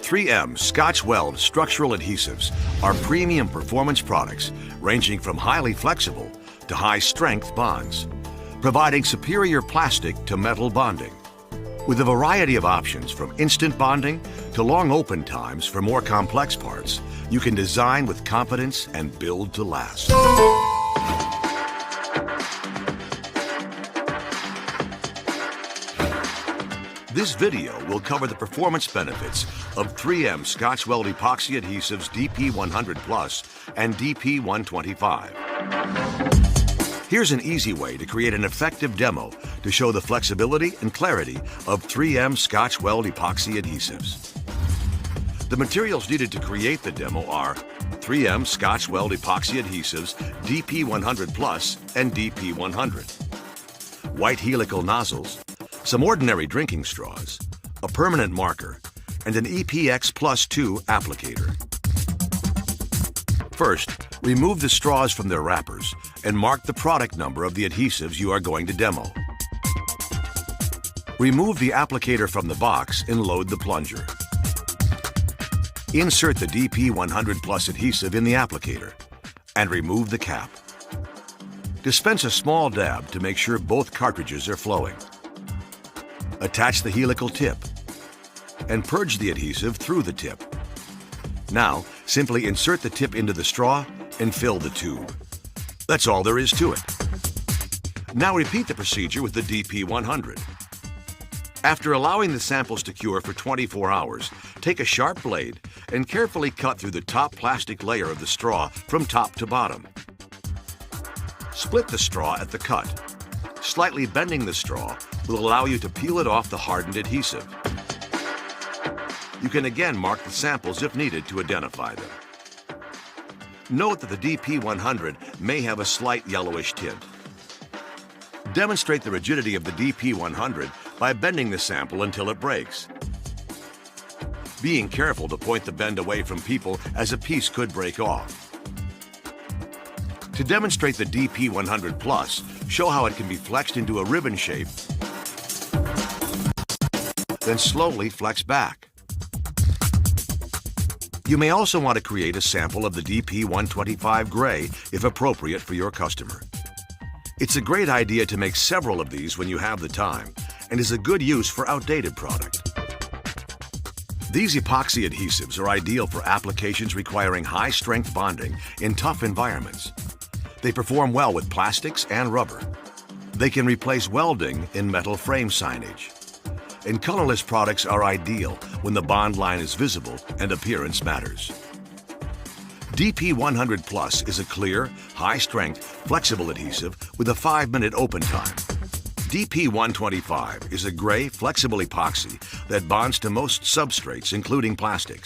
3M Scotch-Weld structural adhesives are premium performance products ranging from highly flexible to high-strength bonds, providing superior plastic to metal bonding. With a variety of options from instant bonding to long open times for more complex parts, you can design with confidence and build to last. This video will cover the performance benefits of 3M Scotch-Weld Epoxy Adhesives DP100 Plus and DP125. Here's an easy way to create an effective demo to show the flexibility and clarity of 3M Scotch-Weld Epoxy Adhesives. The materials needed to create the demo are 3M Scotch-Weld Epoxy Adhesives DP100 Plus and DP100, white helical nozzles, some ordinary drinking straws, a permanent marker, and an EPX Plus 2 applicator. First, remove the straws from their wrappers and mark the product number of the adhesives you are going to demo. Remove the applicator from the box and load the plunger. Insert the DP100 Plus adhesive in the applicator and remove the cap. Dispense a small dab to make sure both cartridges are flowing. Attach the helical tip and purge the adhesive through the tip. Now, simply insert the tip into the straw and fill the tube. That's all there is to it. Now repeat the procedure with the DP100. After allowing the samples to cure for 24 hours, take a sharp blade and carefully cut through the top plastic layer of the straw from top to bottom. Split the straw at the cut. Slightly bending the straw will allow you to peel it off the hardened adhesive. You can again mark the samples if needed to identify them. Note that the DP100 may have a slight yellowish tint. Demonstrate the rigidity of the DP100 by bending the sample until it breaks. Being careful to point the bend away from people as a piece could break off. To demonstrate the DP100 Plus, show how it can be flexed into a ribbon shape, then slowly flex back. You may also want to create a sample of the DP125 Gray if appropriate for your customer. It's a great idea to make several of these when you have the time and is a good use for outdated product. These epoxy adhesives are ideal for applications requiring high-strength bonding in tough environments. They perform well with plastics and rubber. They can replace welding in metal frame signage. And colorless products are ideal when the bond line is visible and appearance matters. DP100 Plus is a clear, high-strength, flexible adhesive with a 5-minute open time. DP125 is a gray, flexible epoxy that bonds to most substrates, including plastics.